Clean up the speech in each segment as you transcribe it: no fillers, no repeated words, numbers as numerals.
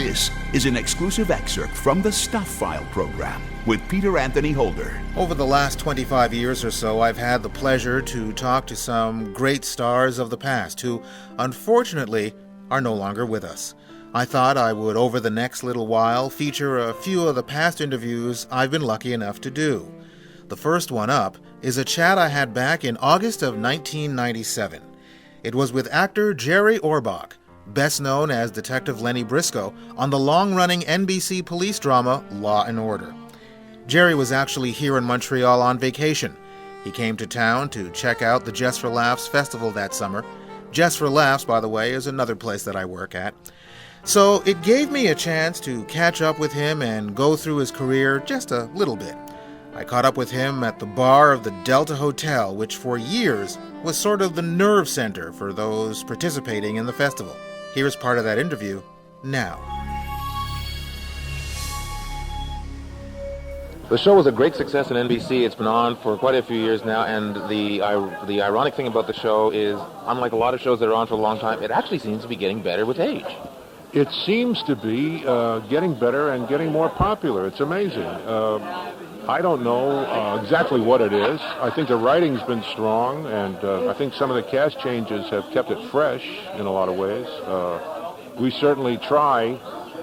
This is an exclusive excerpt from the Stuff File program with Peter Anthony Holder. Over the last 25 years or so, I've had the pleasure to talk to some great stars of the past who, unfortunately, are no longer with us. I thought I would, over the next little while, feature a few of the past interviews I've been lucky enough to do. The first one up is a chat I had back in August of 1997. It was with actor Jerry Orbach, best known as Detective Lennie Briscoe, on the long-running NBC police drama Law & Order. Jerry was actually here in Montreal on vacation. He came to town to check out the Just for Laughs festival that summer. Just for Laughs, by the way, is another place that I work at. So it gave me a chance to catch up with him and go through his career just a little bit. I caught up with him at the bar of the Delta Hotel, which for years was sort of the nerve center for those participating in the festival. Here's part of that interview now. The show was a great success in NBC. It's been on for quite a few years now, and the ironic thing about the show is, unlike a lot of shows that are on for a long time, it actually seems to be getting better with age. It seems to be getting better and getting more popular. It's amazing. I don't know exactly what it is. I think the writing's been strong, and I think some of the cast changes have kept it fresh in a lot of ways. We certainly try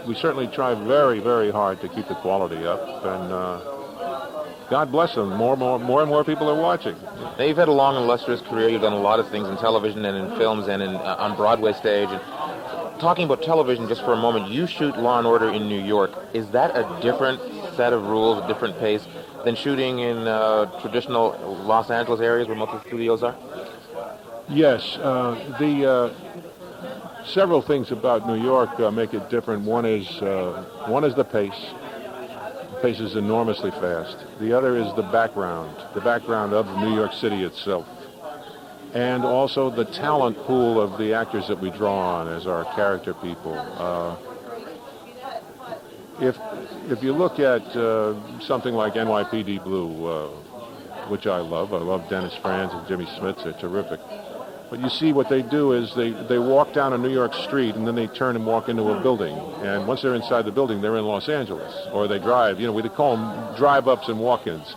very, very hard to keep the quality up, and God bless them. More and more people are watching. Now, you've had a long, illustrious career. You've done a lot of things in television and in films and on Broadway stage. And talking about television just for a moment, you shoot Law & Order in New York. Is that a different set of rules, a different pace than shooting in traditional Los Angeles areas where most of the studios are? Yes. Several things about New York make it different. One is the pace. The pace is enormously fast. The other is the background of New York City itself. And also the talent pool of the actors that we draw on as our character people. If you look at something like NYPD Blue, which I love Dennis Franz and Jimmy Smits, they're terrific. But you see what they do is they walk down a New York street and then they turn and walk into a building. And once they're inside the building, they're in Los Angeles. Or they drive, we call them drive-ups and walk-ins.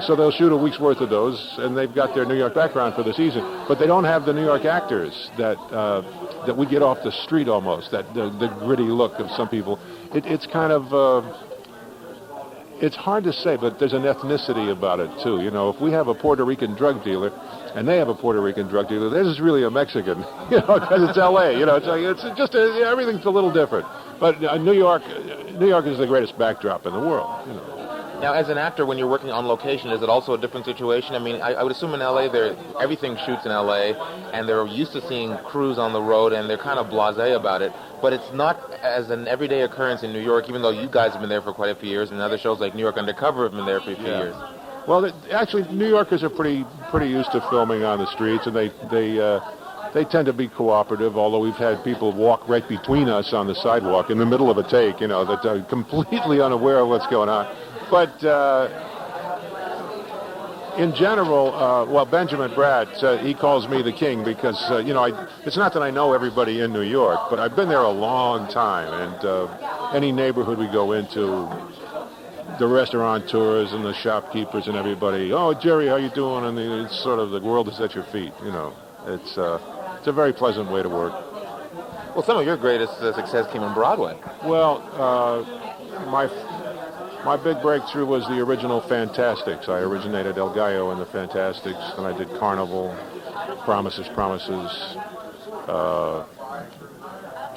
So they'll shoot a week's worth of those, and they've got their New York background for the season. But they don't have the New York actors that we get off the street almost, the gritty look of some people. It's kind of, it's hard to say, but there's an ethnicity about it, too. If we have a Puerto Rican drug dealer, and they have a Puerto Rican drug dealer, this is really a Mexican, because it's L.A., it's just, everything's a little different. But New York is the greatest backdrop in the world, Now, as an actor, when you're working on location, is it also a different situation? I mean, I would assume in L.A. everything shoots in L.A., and they're used to seeing crews on the road, and they're kind of blasé about it. But it's not as an everyday occurrence in New York, even though you guys have been there for quite a few years, and other shows like New York Undercover have been there for a few years. Well, actually, New Yorkers are pretty used to filming on the streets, and they tend to be cooperative, although we've had people walk right between us on the sidewalk in the middle of a take, that are completely unaware of what's going on. But in general, Benjamin Bratt, he calls me the king because, it's not that I know everybody in New York, but I've been there a long time, and any neighborhood we go into, the restaurateurs and the shopkeepers and everybody, oh, Jerry, how you doing? And it's sort of the world is at your feet, It's a very pleasant way to work. Well, some of your greatest success came on Broadway. Well, my big breakthrough was the original Fantastics. I originated El Gallo in the Fantastics, and I did Carnival, Promises,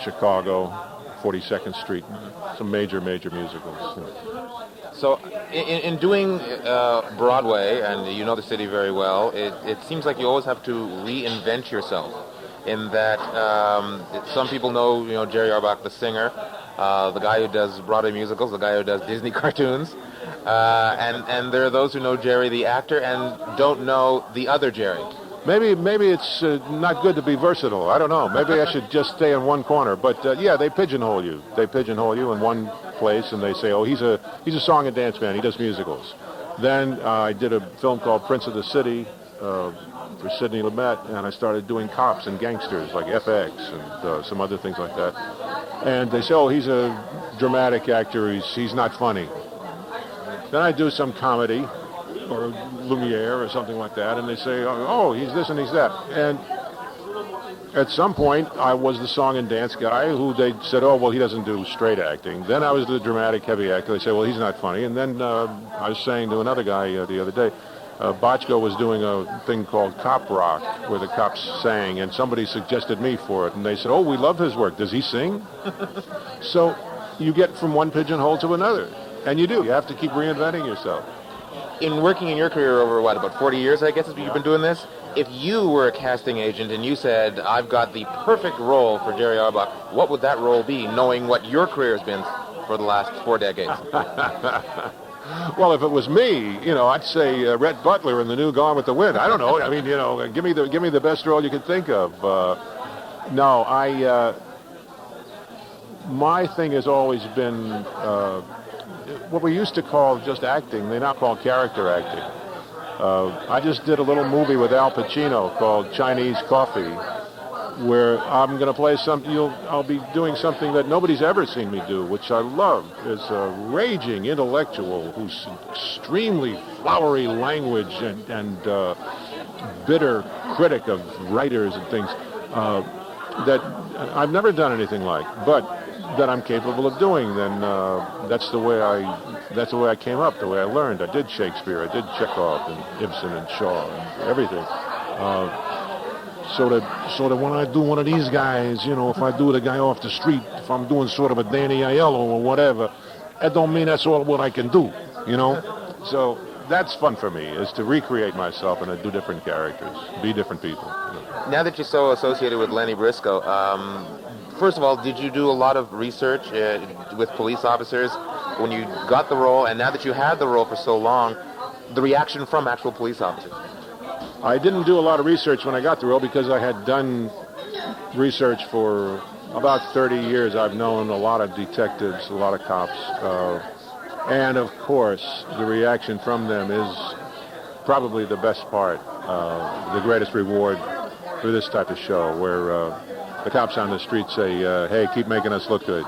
Chicago, 42nd Street, some major musicals. So in doing Broadway, and you know the city very well, it seems like you always have to reinvent yourself in that some people know, Jerry Orbach, the singer, the guy who does Broadway musicals, the guy who does Disney cartoons, and there are those who know Jerry, the actor, and don't know the other Jerry. Maybe it's not good to be versatile. I don't know. Maybe I should just stay in one corner. But they pigeonhole you. They pigeonhole you in one place, and they say, "Oh, he's a song and dance man. He does musicals." Then I did a film called Prince of the City for Sidney Lumet, and I started doing cops and gangsters like FX and some other things like that. And they say, oh, he's a dramatic actor, he's not funny. Then I do some comedy, or Lumiere or something like that, and they say, oh, he's this and he's that. And at some point, I was the song and dance guy who they said, oh, well, he doesn't do straight acting. Then I was the dramatic heavy actor. They say, well, he's not funny. And then I was saying to another guy the other day, Bochco was doing a thing called Cop Rock, where the cops sang, and somebody suggested me for it. And they said, oh, we love his work. Does he sing? So you get from one pigeonhole to another. And you do. You have to keep reinventing yourself. In working in your career over, about 40 years, I guess, you've been doing this? If you were a casting agent and you said, I've got the perfect role for Jerry Orbach, what would that role be, knowing what your career has been for the last 4 decades? Well, if it was me, I'd say Rhett Butler in The New Gone with the Wind. I don't know. I mean, give me the best role you could think of. My thing has always been what we used to call just acting. They now call character acting. I just did a little movie with Al Pacino called Chinese Coffee, where I'm going to play I'll be doing something that nobody's ever seen me do, which I love. Is a raging intellectual who's extremely flowery language and bitter critic of writers and things that I've never done anything like, but that I'm capable of doing. Then that's the way I came up, the way I learned. I did Shakespeare, I did Chekhov and Ibsen and Shaw and everything. So that when I do one of these guys, if I do the guy off the street, if I'm doing sort of a Danny Aiello or whatever, that don't mean that's all what I can do, So that's fun for me, is to recreate myself and to do different characters, be different people. Now that you're so associated with Lennie Briscoe, first of all, did you do a lot of research with police officers when you got the role, and now that you had the role for so long, the reaction from actual police officers? I didn't do a lot of research when I got the role because I had done research for about 30 years. I've known a lot of detectives, a lot of cops, and of course, the reaction from them is probably the best part, the greatest reward for this type of show, where the cops on the street say, hey, keep making us look good,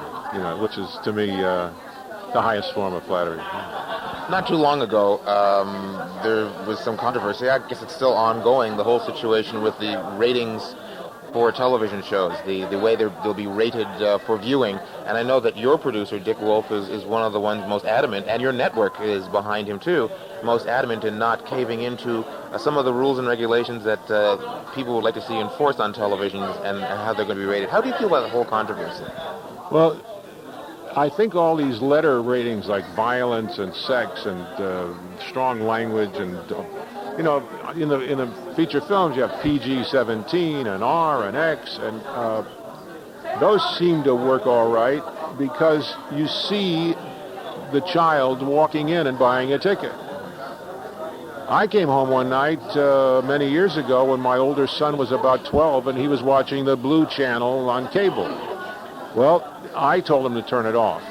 which is, to me, the highest form of flattery. Not too long ago, there was some controversy. I guess it's still ongoing, the whole situation with the ratings for television shows, the way they'll be rated for viewing. And I know that your producer, Dick Wolf, is one of the ones most adamant, and your network is behind him too, most adamant in not caving into some of the rules and regulations that people would like to see enforced on television and how they're going to be rated. How do you feel about the whole controversy? Well, I think all these letter ratings like violence and sex and strong language and, in the feature films you have PG-17 and R and X, and those seem to work all right because you see the child walking in and buying a ticket. I came home one night many years ago when my older son was about 12 and he was watching the Blue Channel on cable. Well, I told him to turn it off.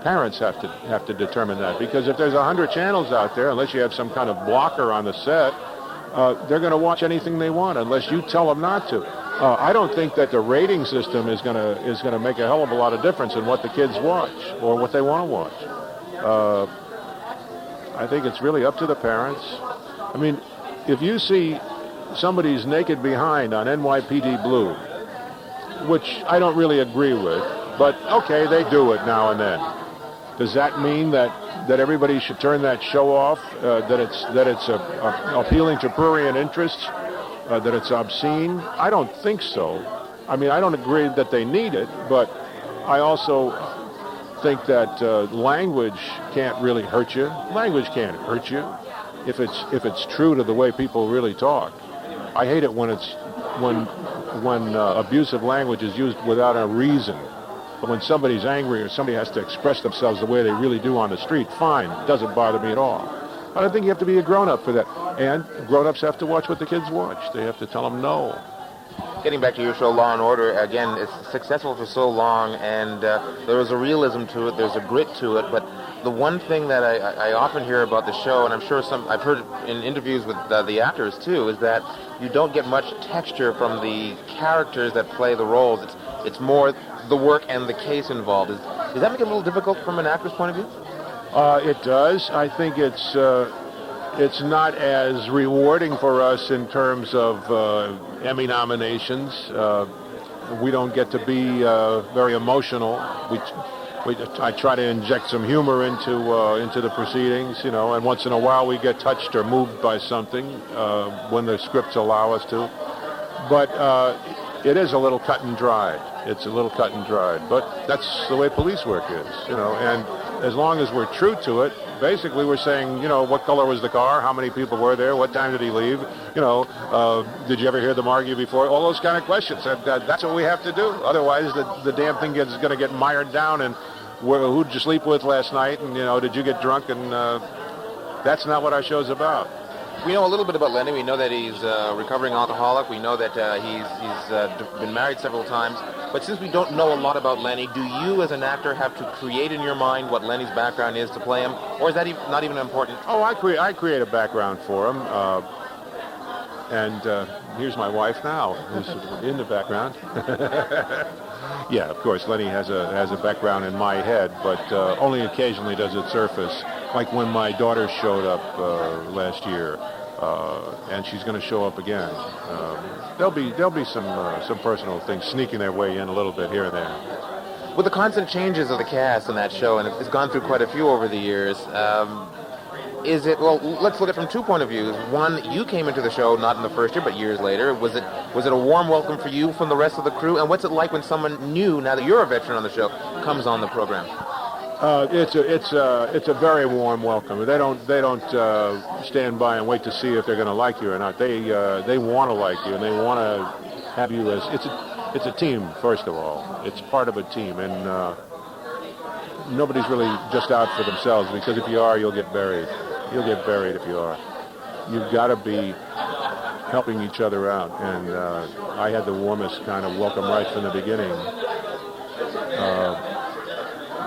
Parents have to determine that, because if there's 100 channels out there, unless you have some kind of blocker on the set, they're going to watch anything they want unless you tell them not to. I don't think that the rating system is going to make a hell of a lot of difference in what the kids watch or what they want to watch. I think it's really up to the parents. I mean, if you see somebody's naked behind on NYPD Blue, which I don't really agree with, but okay, they do it now and then. Does that mean that everybody should turn that show off? That it's appealing to prurient interests? That it's obscene? I don't think so. I mean, I don't agree that they need it, but I also think that language can't really hurt you. Language can't hurt you if it's true to the way people really talk. I hate it when abusive language is used without a reason. But when somebody's angry or somebody has to express themselves the way they really do on the street, fine, it doesn't bother me at all. But I think you have to be a grown-up for that. And grown-ups have to watch what the kids watch. They have to tell them no. Getting back to your show, Law & Order, again, it's successful for so long, and there is a realism to it, there's a grit to it, but the one thing that I often hear about the show, and I'm sure I've heard in interviews with the actors too, is that you don't get much texture from the characters that play the roles. it's more the work and the case involved. Does that make it a little difficult from an actor's point of view? It does. I think it's not as rewarding for us in terms of Emmy nominations. We don't get to be very emotional. I try to inject some humor into the proceedings, and once in a while we get touched or moved by something when the scripts allow us to. But it is a little cut and dried. It's a little cut and dried, but that's the way police work is, and as long as we're true to it, basically we're saying, what color was the car, how many people were there, what time did he leave, did you ever hear them argue before, all those kind of questions. That's what we have to do. Otherwise, the damn thing is going to get mired down, and who did you sleep with last night, and, did you get drunk, and that's not what our show's about. We know a little bit about Lennie. We know that he's a recovering alcoholic. We know that he's been married several times. But since we don't know a lot about Lennie, do you as an actor have to create in your mind what Lennie's background is to play him? Or is that not even important? Oh, I create a background for him. And here's my wife now, who's in the background. Yeah, of course, Lennie has a background in my head, but only occasionally does it surface. Like when my daughter showed up last year, and she's going to show up again. There'll be some personal things sneaking their way in a little bit here and there. With the constant changes of the cast in that show, and it's gone through quite a few over the years, is it, well, let's look at it from 2 points of view. One, you came into the show not in the first year, but years later. Was it a warm welcome for you from the rest of the crew? And what's it like when someone new, now that you're a veteran on the show, comes on the program? It's a very warm welcome. They don't stand by and wait to see if they're going to like you or not. They want to like you, and they want to have you as it's a team. First of all, it's part of a team, and nobody's really just out for themselves, because if you are, you'll get buried. You'll get buried if you are. You've got to be helping each other out, and I had the warmest kind of welcome right from the beginning.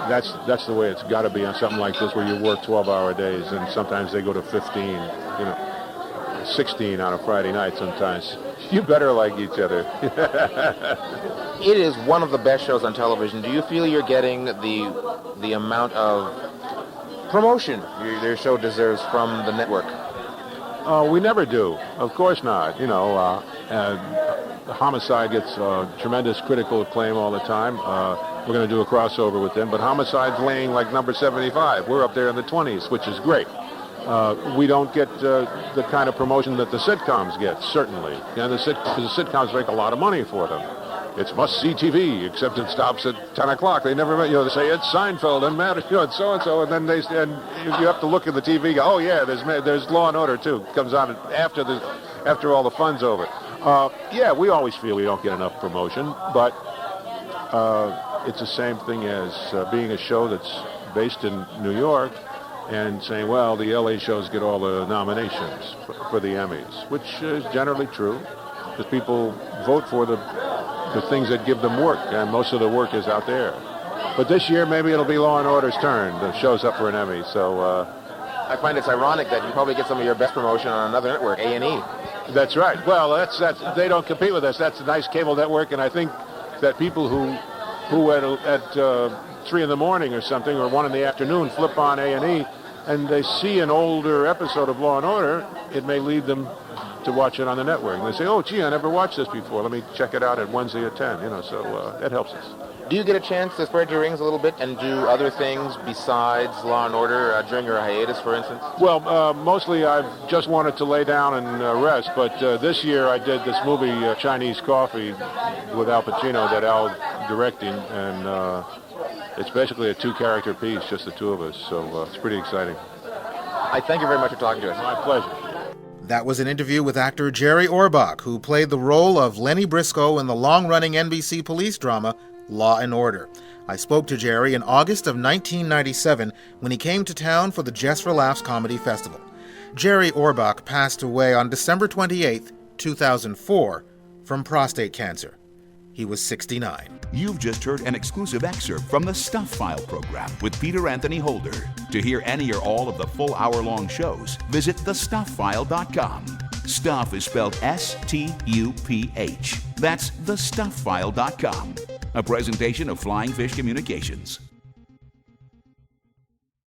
That's the way it's got to be on something like this, where you work 12-hour days, and sometimes they go to 15, 16 on a Friday night sometimes. You better like each other. It is one of the best shows on television. Do you feel you're getting the amount of promotion your show deserves from the network? We never do. Of course not. Homicide gets tremendous critical acclaim all the time. We're going to do a crossover with them, but Homicide's laying like number 75. We're up there in the 20s, which is great. We don't get the kind of promotion that the sitcoms get, certainly. And because the sitcoms make a lot of money for them. It's must-see TV, except it stops at 10 o'clock. They never, they say it's Seinfeld and Matt, it's so-and-so, and then you have to look at the TV. Oh yeah, there's Law and Order too. It comes on after all the fun's over. Yeah, we always feel we don't get enough promotion, but it's the same thing as being a show that's based in New York and saying, well, the LA shows get all the nominations for the Emmys, which is generally true, because people vote for the things that give them work, and most of the work is out there. But this year, maybe it'll be Law and Order's turn. The show's up for an Emmy, so... I find it's ironic that you probably get some of your best promotion on another network, A&E. That's right. Well, that's they don't compete with us. That's a nice cable network, and I think that people who at 3 in the morning or something, or 1 in the afternoon, flip on A&E, and they see an older episode of Law and Order, it may lead them to watch it on the network. And they say, oh, gee, I never watched this before. Let me check it out at Wednesday at 10, so that helps us. Do you get a chance to spread your wings a little bit and do other things besides Law and Order during your hiatus, for instance? Well, mostly I've just wanted to lay down and rest, but this year I did this movie, Chinese Coffee, with Al Pacino that Al directing, and it's basically a 2-character piece, just the 2 of us, so it's pretty exciting. I thank you very much for talking to us. My pleasure. That was an interview with actor Jerry Orbach, who played the role of Lennie Briscoe in the long-running NBC police drama Law and Order. I spoke to Jerry in August of 1997 when he came to town for the Just for Laughs Comedy Festival. Jerry Orbach passed away on December 28, 2004, from prostate cancer. He was 69. You've just heard an exclusive excerpt from the Stuff File program with Peter Anthony Holder. To hear any or all of the full hour-long shows, visit thestufffile.com. Stuff is spelled S-T-U-P-H. That's thestufffile.com. a presentation of Flying Fish Communications.